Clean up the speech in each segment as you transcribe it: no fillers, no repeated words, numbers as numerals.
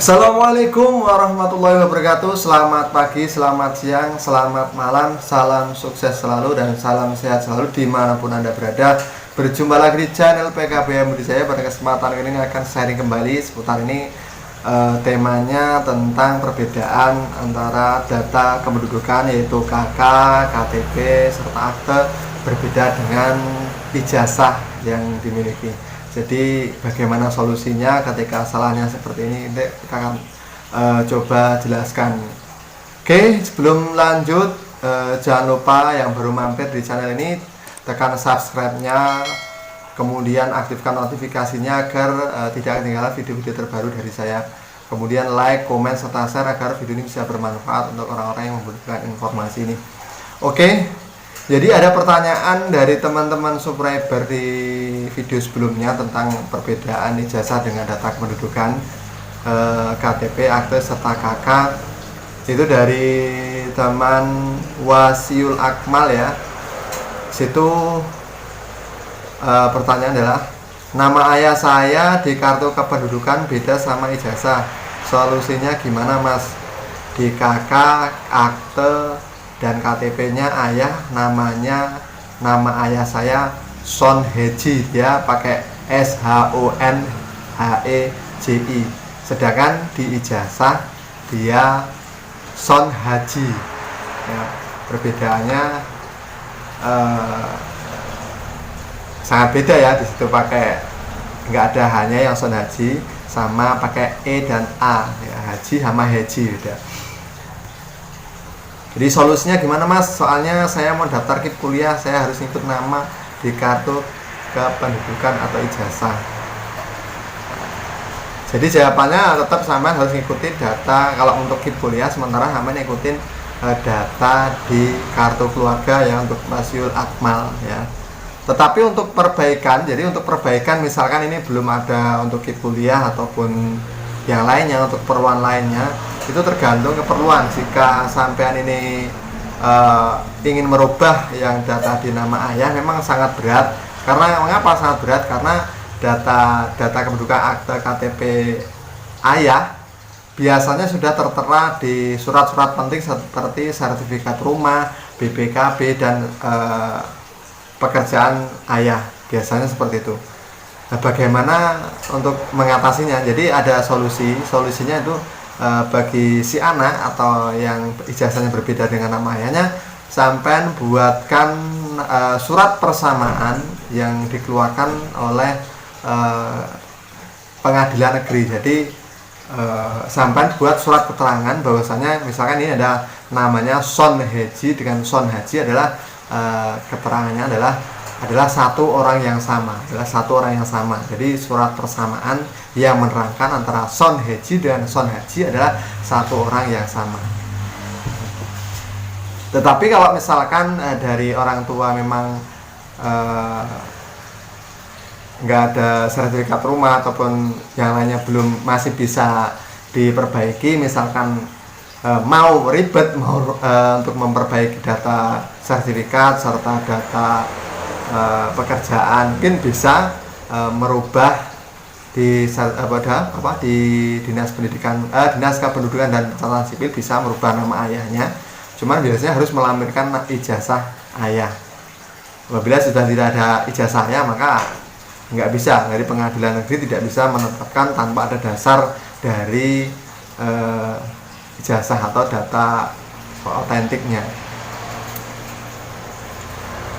Assalamualaikum warahmatullahi wabarakatuh. Selamat pagi, selamat siang, selamat malam. Salam sukses selalu dan salam sehat selalu dimanapun Anda berada. Berjumpa lagi di channel PKBM Budi saya. Pada kesempatan ini akan sharing kembali seputar ini. Temanya tentang perbedaan antara data kependudukan yaitu KK, KTP, serta akte berbeda dengan ijazah yang dimiliki. Jadi bagaimana solusinya ketika salahnya seperti ini, kita akan coba jelaskan. Oke, sebelum lanjut, jangan lupa yang baru mampir di channel ini tekan subscribe-nya, kemudian aktifkan notifikasinya agar tidak ketinggalan video-video terbaru dari saya. Kemudian like, komen, serta share agar video ini bisa bermanfaat untuk orang-orang yang membutuhkan informasi ini. Oke. Jadi ada pertanyaan dari teman-teman subscriber di video sebelumnya tentang perbedaan ijazah dengan data kependudukan, KTP, akte, serta KK. Itu dari teman Wasiul Akmal ya. Situ pertanyaan adalah, nama ayah saya di kartu kependudukan beda sama ijazah. Solusinya gimana Mas? Di KK, akte, dan KTP-nya ayah nama ayah saya Son Heji, dia pakai SHONHEJI, sedangkan di ijazah dia Son Haji ya, perbedaannya sangat beda ya. Di situ pakai nggak ada hanya yang Son Haji, sama pakai E dan A ya, Haji sama Heji beda. Jadi solusinya gimana Mas? Soalnya saya mau daftar KIP kuliah, saya harus ikut nama di kartu kependudukan atau ijazah. Jadi jawabannya tetap sama, harus ngikutin data kalau untuk KIP kuliah, sementara sama ngikutin data di kartu keluarga ya untuk Wasiul Akmal ya. Tetapi untuk perbaikan, jadi untuk perbaikan misalkan ini belum ada untuk KIP kuliah ataupun yang lainnya, untuk keperluan lainnya, itu tergantung keperluan. Jika sampean ini ingin merubah yang data di nama ayah, memang sangat berat. Karena mengapa sangat berat? Karena data kependudukan, akte, KTP ayah biasanya sudah tertera di surat-surat penting seperti sertifikat rumah, BPKB, dan pekerjaan ayah. Biasanya seperti itu. Nah, bagaimana untuk mengatasinya? Jadi ada solusinya itu bagi si anak atau yang ijazahnya berbeda dengan nama ayahnya, sampai buatkan surat persamaan yang dikeluarkan oleh pengadilan negeri. Jadi sampai buat surat keterangan bahwasanya misalkan ini ada namanya Son Heji dengan Son Haji adalah keterangannya adalah satu orang yang sama, Jadi surat persamaan yang menerangkan antara Son Heji dan Son Haji adalah satu orang yang sama. Tetapi kalau misalkan dari orang tua memang nggak ada sertifikat rumah ataupun yang lainnya masih bisa diperbaiki, misalkan mau ribet untuk memperbaiki data sertifikat serta data pekerjaan, mungkin bisa merubah di dinas kependudukan dan catatan sipil, bisa merubah nama ayahnya. Cuman biasanya harus melampirkan ijazah ayah. Apabila sudah tidak ada ijazahnya, maka nggak bisa, dari pengadilan negeri tidak bisa menetapkan tanpa ada dasar dari ijazah atau data otentiknya.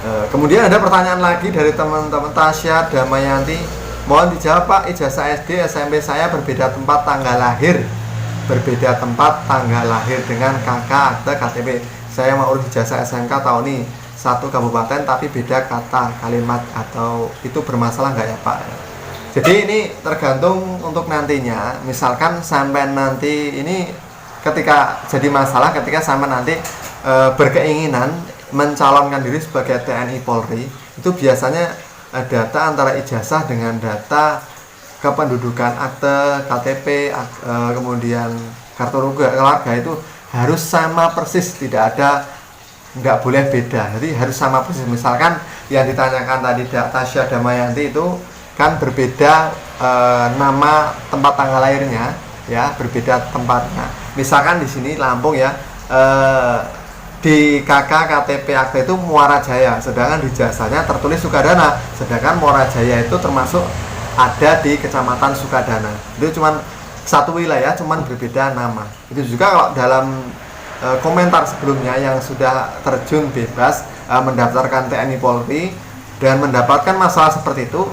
Kemudian ada pertanyaan lagi dari teman-teman Tasya Damayanti, mohon dijawab Pak, ijazah SD SMP saya berbeda tempat tanggal lahir dengan KK, akte, KTP. Saya mau urus ijazah SMK tahun ini satu kabupaten tapi beda kata kalimat, atau itu bermasalah nggak ya Pak? Jadi ini tergantung untuk nantinya. Misalkan sampai nanti ini ketika jadi masalah, ketika sampai nanti berkeinginan mencalonkan diri sebagai TNI Polri, itu biasanya data antara ijazah dengan data kependudukan, akte, KTP, kemudian kartu keluarga itu harus sama persis, nggak boleh beda. Jadi harus sama persis. Misalkan yang ditanyakan tadi Tasya Damayanti itu kan berbeda nama tempat tanggal lahirnya, ya, berbeda tempatnya. Misalkan di sini Lampung ya, di KK KTP akte itu Muara Jaya, sedangkan di jasanya tertulis Sukadana, sedangkan Muara Jaya itu termasuk ada di Kecamatan Sukadana. Itu cuman satu wilayah, cuman berbeda nama. Itu juga kalau dalam komentar sebelumnya yang sudah terjun bebas mendaftarkan TNI Polri dan mendapatkan masalah seperti itu,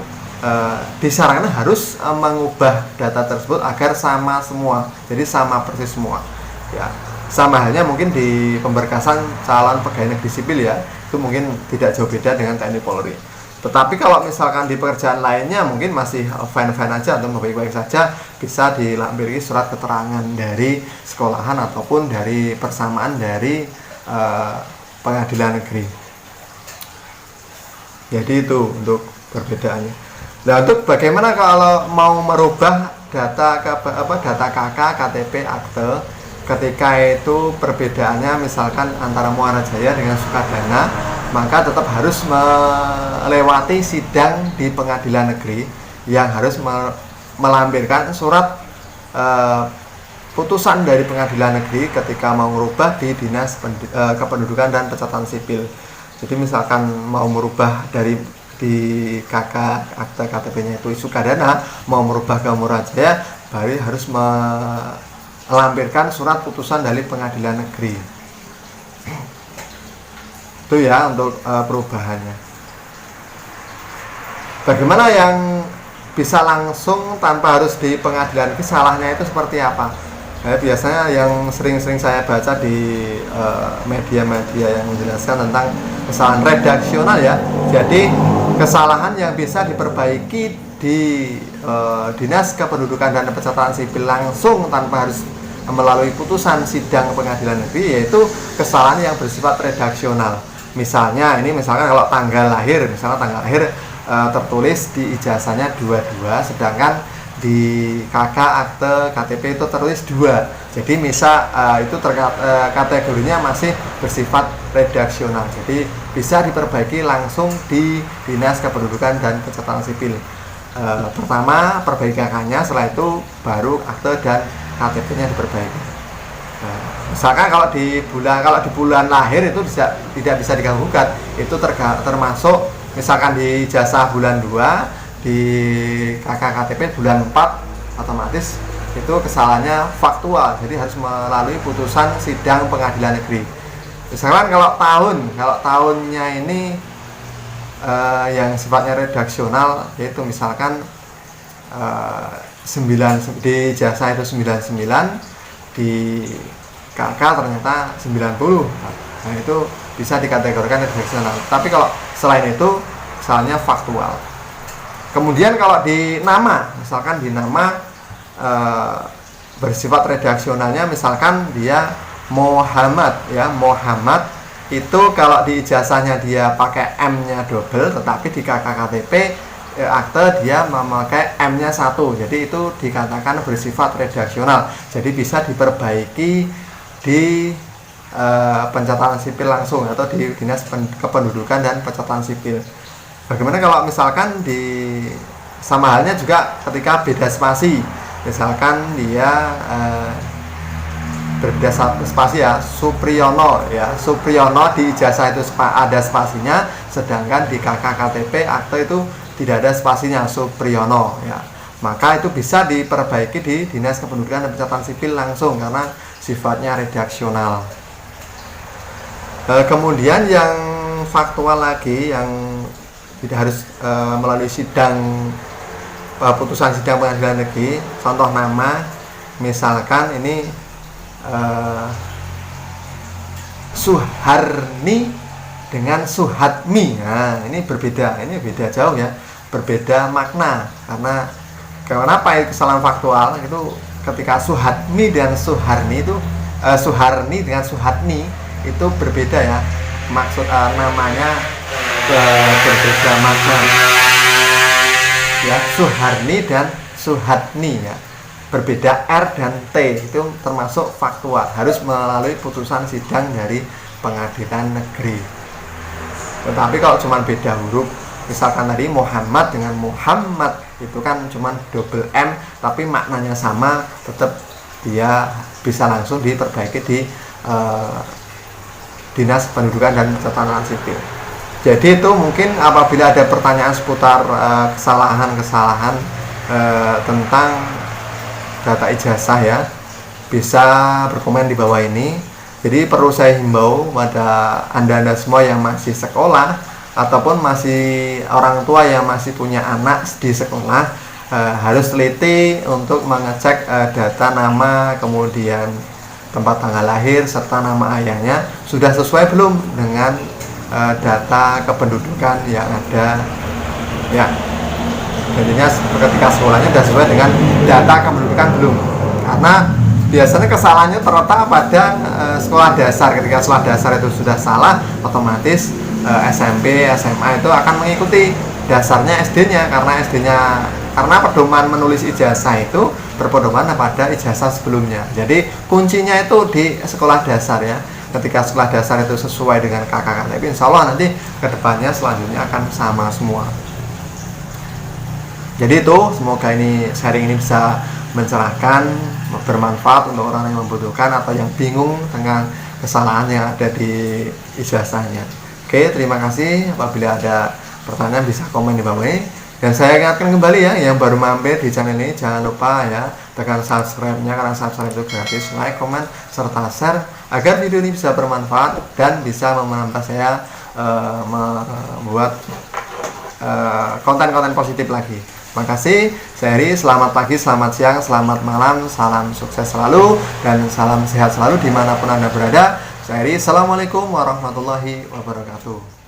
disarankan harus mengubah data tersebut agar sama semua, jadi sama persis semua ya. Sama halnya mungkin di pemberkasan calon pegawai negeri sipil ya, itu mungkin tidak jauh beda dengan TNI Polri. Tetapi kalau misalkan di pekerjaan lainnya mungkin masih fine-fine aja atau baik-baik saja, bisa dilampiri surat keterangan dari sekolahan ataupun dari persamaan dari pengadilan negeri. Jadi itu untuk perbedaannya. Nah, untuk bagaimana kalau mau merubah data data KK, KTP, akte, ketika itu perbedaannya misalkan antara Muara Jaya dengan Sukadana, maka tetap harus melewati sidang di pengadilan negeri yang harus melampirkan surat putusan dari pengadilan negeri ketika mau merubah di Dinas Kependudukan dan Pencatatan Sipil. Jadi misalkan mau merubah di KK akte KTP-nya itu Sukadana, mau merubah ke Muara Jaya, baru harus melampirkan surat putusan dari pengadilan negeri. Itu ya untuk perubahannya. Bagaimana yang bisa langsung tanpa harus di pengadilan negeri, salahnya itu seperti apa? Biasanya yang sering-sering saya baca di media-media yang menjelaskan tentang kesalahan redaksional ya. Jadi kesalahan yang bisa diperbaiki di Dinas Kependudukan dan Pencatatan Sipil langsung tanpa harus melalui putusan sidang pengadilan negeri, yaitu kesalahan yang bersifat redaksional. Misalkan kalau tanggal lahir, tertulis di ijazahnya 22, sedangkan di KK akte KTP itu tertulis 2. Jadi itu kategorinya masih bersifat redaksional. Jadi bisa diperbaiki langsung di Dinas Kependudukan dan Pencatatan Sipil. Pertama perbaiki KK-nya, setelah itu baru akte dan KTP-nya diperbaiki. Misalkan kalau di bulan lahir itu tidak bisa diganggu gugat, itu termasuk misalkan di ijazah bulan 2, di KK KTP bulan 4, otomatis itu kesalahannya faktual, jadi harus melalui putusan sidang pengadilan negeri. Misalkan kalau tahunnya ini yang sifatnya redaksional, yaitu misalkan di ijazah itu 99, di KK ternyata 90. Nah, itu bisa dikategorikan redaksional. Tapi kalau selain itu kesalahannya faktual. Kemudian kalau di nama, misalkan di nama bersifat redaksionalnya, misalkan dia Muhammad ya, Muhammad itu kalau di ijazahnya dia pakai M-nya double, tetapi di KK KTP akte dia memakai M-nya 1. Jadi itu dikatakan bersifat redaksional. Jadi bisa diperbaiki di pencatatan sipil langsung atau di Dinas Kependudukan dan Pencatatan Sipil. Bagaimana kalau misalkan sama halnya juga ketika beda spasi, misalkan dia berbeda spasi ya, Supriyono di ijazah itu ada spasinya, sedangkan di KK KTP akte itu tidak ada spasinya, Supriyono ya. Maka itu bisa diperbaiki di Dinas Kependudukan dan Pencatatan Sipil langsung karena sifatnya redaksional. Kemudian yang faktual lagi, yang tidak harus melalui putusan sidang pengadilan negeri. Contoh nama, misalkan ini Suharni dengan Suhadmi. Nah, ini beda jauh ya, berbeda makna. Karena kenapa kesalahan faktual itu ketika Suhadmi dan Suharni itu Suharni dengan Suhadni itu berbeda ya, maksud namanya berbeda makna ya. Suharni dan Suhadni ya, berbeda R dan T, itu termasuk faktual, harus melalui putusan sidang dari pengadilan negeri. Tetapi kalau cuma beda huruf Misalkan tadi Muhammad dengan Muhammad itu kan cuman double M, tapi maknanya sama, tetap dia bisa langsung diperbaiki di Dinas Pendudukan dan Catatan Sipil. Jadi itu mungkin apabila ada pertanyaan seputar kesalahan-kesalahan tentang data ijazah ya, bisa berkomen di bawah ini. Jadi perlu saya himbau pada anda semua yang masih sekolah ataupun masih orang tua yang masih punya anak di sekolah, harus teliti untuk mengecek data nama, kemudian tempat tanggal lahir serta nama ayahnya sudah sesuai belum dengan data kependudukan yang ada ya. Jadinya ketika sekolahnya sudah sesuai dengan data kependudukan belum, karena biasanya kesalahannya terletak pada sekolah dasar. Ketika sekolah dasar itu sudah salah, otomatis SMP, SMA itu akan mengikuti dasarnya SD-nya, karena pedoman menulis ijazah itu berpedoman pada ijazah sebelumnya. Jadi kuncinya itu di sekolah dasar ya. Ketika sekolah dasar itu sesuai dengan KKKTP, insya Allah nanti kedepannya selanjutnya akan sama semua. Jadi itu, semoga ini sharing ini bisa mencerahkan, bermanfaat untuk orang yang membutuhkan atau yang bingung dengan kesalahan yang ada di ijazahnya. Oke, terima kasih. Apabila ada pertanyaan bisa komen di bawah ini. Dan saya ingatkan kembali ya, yang baru mampir di channel ini jangan lupa ya tekan subscribe-nya, karena subscribe itu gratis. Like, komen, serta share agar video ini bisa bermanfaat dan bisa membantu saya membuat konten-konten positif lagi. Makasih, saya Heri. Selamat pagi, selamat siang, selamat malam, salam sukses selalu dan salam sehat selalu dimanapun Anda berada. Saya Heri. Assalamualaikum warahmatullahi wabarakatuh.